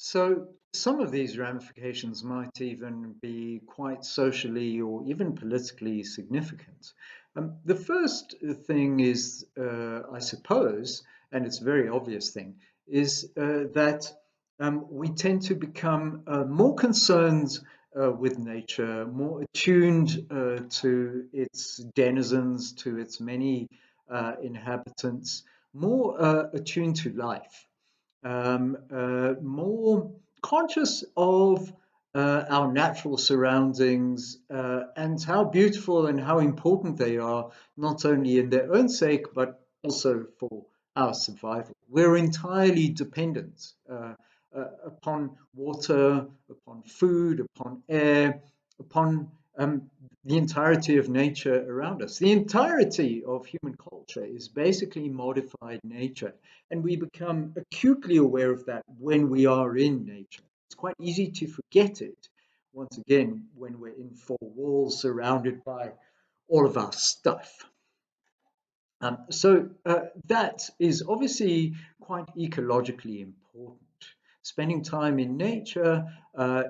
So some of these ramifications might even be quite socially or even politically significant. The first thing is, I suppose, and it's a very obvious thing, is that we tend to become more concerned with nature, more attuned to its denizens, to its many inhabitants, more attuned to life, more conscious of our natural surroundings and how beautiful and how important they are, not only in their own sake, but also for our survival. We're entirely dependent upon water, upon food, upon air, upon the entirety of nature around us. The entirety of human culture is basically modified nature, and we become acutely aware of that when we are in nature. It's quite easy to forget it, once again, when we're in four walls surrounded by all of our stuff. So that is obviously quite ecologically important. Spending time in nature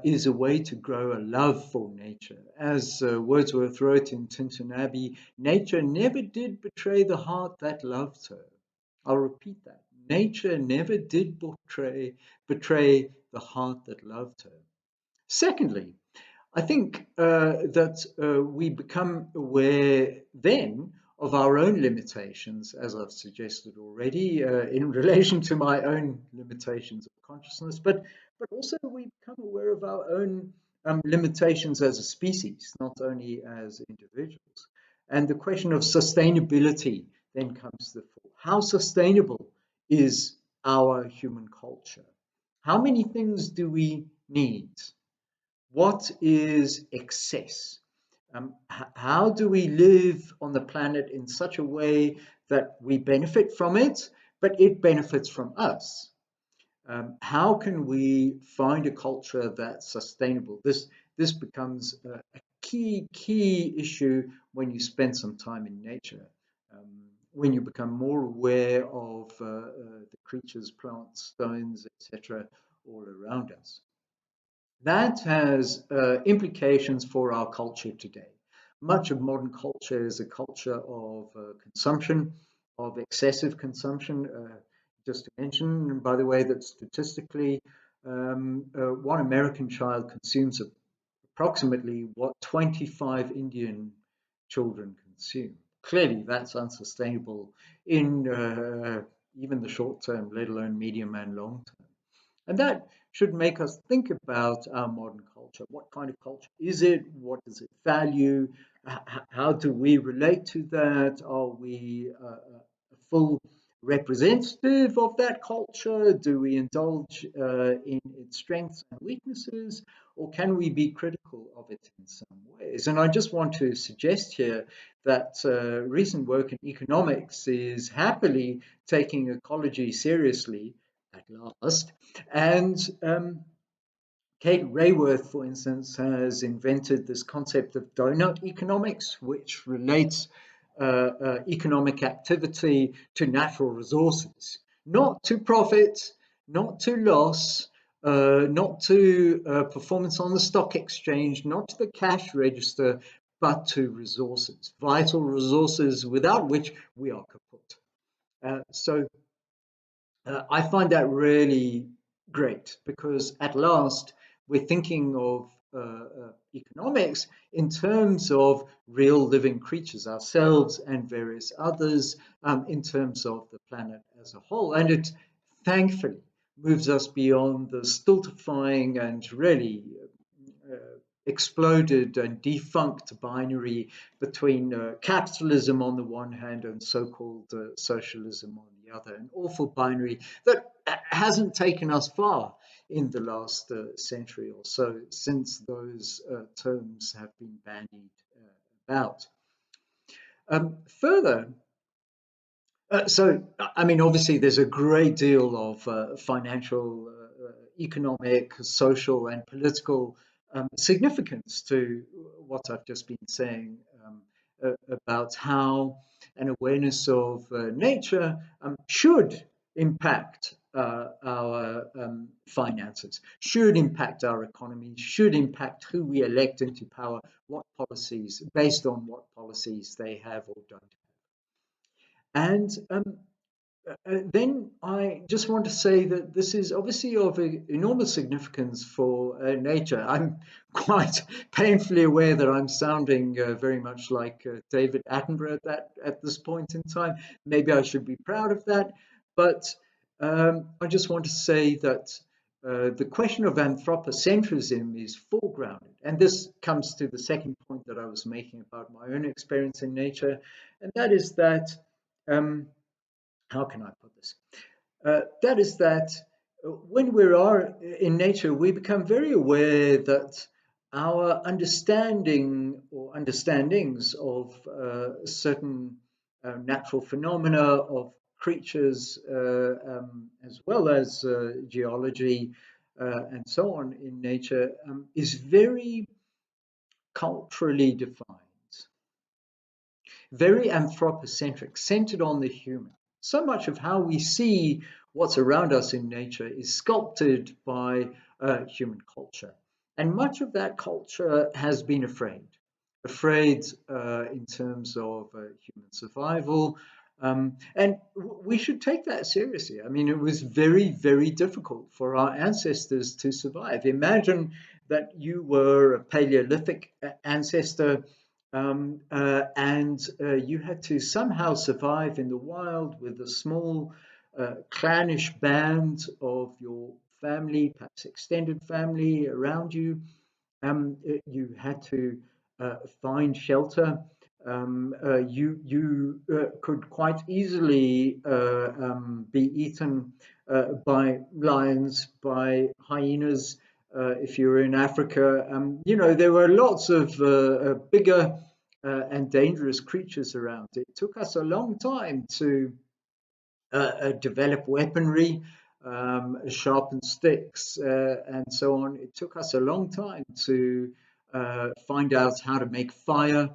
is a way to grow a love for nature. As Wordsworth wrote in Tinton Abbey, nature never did betray the heart that loved her. I'll repeat that. Nature never did betray the heart that loved her. Secondly, I think that we become aware then of our own limitations, as I've suggested already, in relation to my own limitations of consciousness, but also we become aware of our own limitations as a species, not only as individuals. And the question of sustainability then comes to the fore. How sustainable is our human culture? How many things do we need? What is excess? How do we live on the planet in such a way that we benefit from it, but it benefits from us? How can we find a culture that's sustainable? This becomes a key issue when you spend some time in nature. When you become more aware of the creatures, plants, stones, etc., all around us. That has implications for our culture today. Much of modern culture is a culture of consumption, of excessive consumption. Just to mention, by the way, that statistically, one American child consumes approximately what 25 Indian children consume. Clearly, that's unsustainable in even the short term, let alone medium and long term. And that should make us think about our modern culture. What kind of culture is it? What does it value? How do we relate to that? Are we a full representative of that culture? Do we indulge in its strengths and weaknesses? Or can we be critical of it in some ways? And I just want to suggest here that recent work in economics is happily taking ecology seriously at last. And Kate Rayworth, for instance, has invented this concept of donut economics, which relates economic activity to natural resources, not to profit, not to loss, not to performance on the stock exchange, not to the cash register, but to resources, vital resources without which we are kaput. So I find that really great because at last we're thinking of economics in terms of real living creatures, ourselves and various others, in terms of the planet as a whole. And it thankfully moves us beyond the stultifying and really uh, exploded and defunct binary between capitalism on the one hand and so-called socialism on the other, an awful binary that hasn't taken us far in the last century or so since those terms have been bandied about. Further, I mean, obviously, there's a great deal of financial, economic, social, and political significance to what I've just been saying about how an awareness of nature should impact our finances, should impact our economy, should impact who we elect into power, what policies, based on what policies they have or don't have. And then I just want to say that this is obviously of enormous significance for nature. I'm quite painfully aware that I'm sounding very much like David Attenborough at this point in time. Maybe I should be proud of that, but I just want to say that the question of anthropocentrism is foregrounded, and this comes to the second point that I was making about my own experience in nature, and that is that. How can I put this? That is that when we are in nature, we become very aware that our understanding or understandings of certain natural phenomena of creatures, as well as geology and so on in nature, is very culturally defined, very anthropocentric, centered on the human. So much of how we see what's around us in nature is sculpted by human culture. And much of that culture has been afraid in terms of human survival. And we should take that seriously. I mean, it was very, very difficult for our ancestors to survive. Imagine that you were a Paleolithic ancestor and you had to somehow survive in the wild with a small clannish band of your family, perhaps extended family around you. You had to find shelter. You could quite easily be eaten by lions, by hyenas. If you were in Africa, there were lots of bigger and dangerous creatures around. It took us a long time to develop weaponry, sharpen sticks, and so on. It took us a long time to find out how to make fire.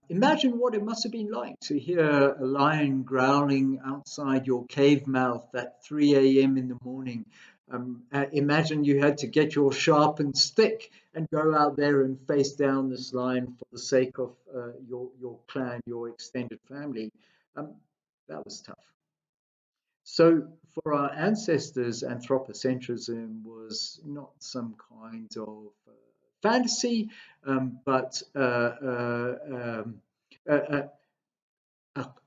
Imagine what it must have been like to hear a lion growling outside your cave mouth at 3 a.m. in the morning. Imagine you had to get your sharpened stick and go out there and face down this lion for the sake of your clan, your extended family. That was tough. So, for our ancestors, anthropocentrism was not some kind of fantasy, but a,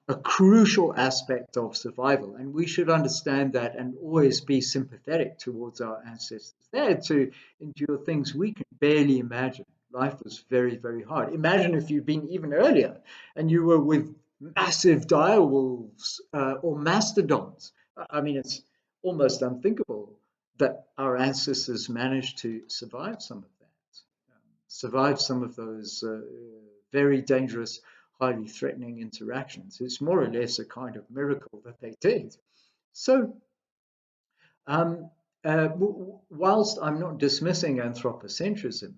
a crucial aspect of survival. And we should understand that and always be sympathetic towards our ancestors. They had to endure things we can barely imagine. Life was very, very hard. Imagine if you'd been even earlier and you were with massive direwolves or mastodons. I mean, it's almost unthinkable that our ancestors managed to survive some of that, survive some of those very dangerous, highly threatening interactions. It's more or less a kind of miracle that they did. So, um, whilst I'm not dismissing anthropocentrism,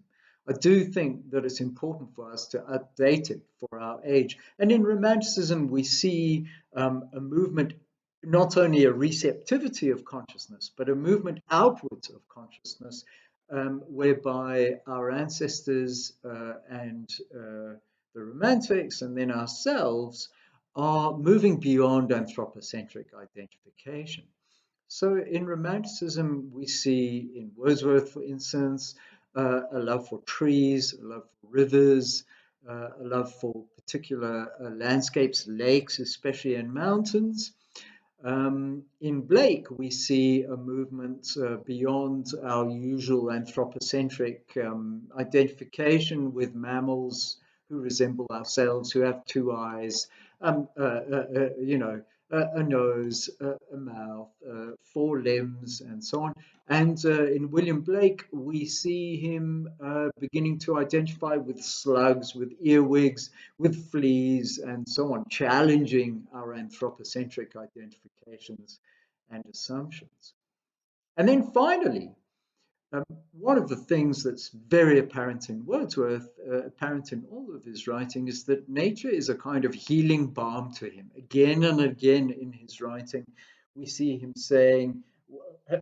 I do think that it's important for us to update it for our age. And in Romanticism, we see a movement, not only a receptivity of consciousness, but a movement outwards of consciousness, whereby our ancestors and the Romantics and then ourselves are moving beyond anthropocentric identification. So in Romanticism, we see in Wordsworth, for instance, a love for trees, a love for rivers, a love for particular landscapes, lakes, especially in mountains. In Blake, we see a movement beyond our usual anthropocentric identification with mammals who resemble ourselves, who have two eyes, a nose, a mouth, four limbs, and so on. And in William Blake, we see him beginning to identify with slugs, with earwigs, with fleas, and so on, challenging our anthropocentric identifications and assumptions. And then finally, one of the things that's very apparent in Wordsworth, apparent in all of his writing, is that nature is a kind of healing balm to him. Again and again in his writing, We see him saying,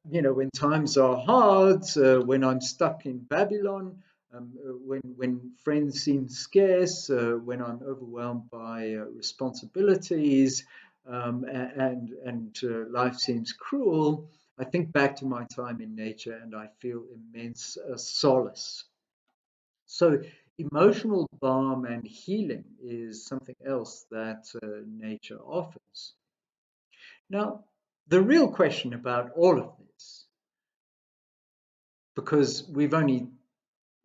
when times are hard, when I'm stuck in Babylon, when friends seem scarce, when I'm overwhelmed by responsibilities, and life seems cruel, I think back to my time in nature and I feel immense solace. So, emotional balm and healing is something else that nature offers. Now, the real question about all of this, because we've only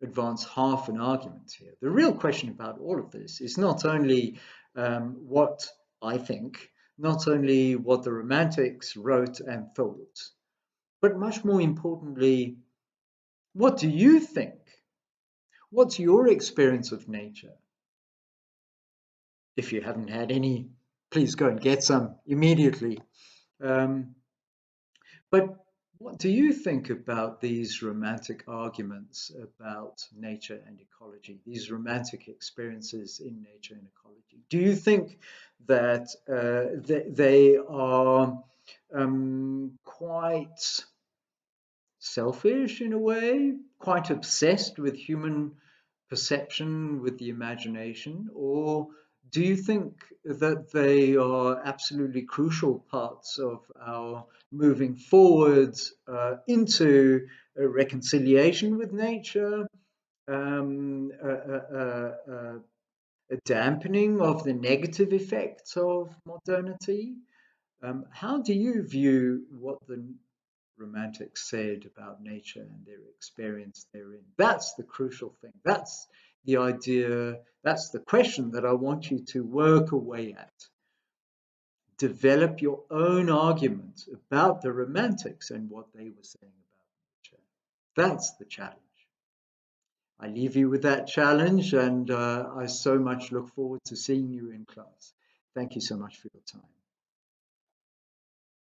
advanced half an argument here, the real question about all of this is not only what I think, not only what the Romantics wrote and thought, but much more importantly, what do you think? What's your experience of nature? If you haven't had any, please go and get some immediately. Um, but what do you think about these romantic arguments about nature and ecology, these romantic experiences in nature and ecology? Do you think that they are quite selfish in a way, quite obsessed with human perception, with the imagination, or do you think that they are absolutely crucial parts of our moving forward into a reconciliation with nature, a dampening of the negative effects of modernity? How do you view what the Romantics said about nature and their experience therein? That's the crucial thing. That's the idea. That's the question that I want you to work away at. Develop your own argument about the Romantics and what they were saying about nature. That's the challenge. I leave you with that challenge, and I so much look forward to seeing you in class. Thank you so much for your time.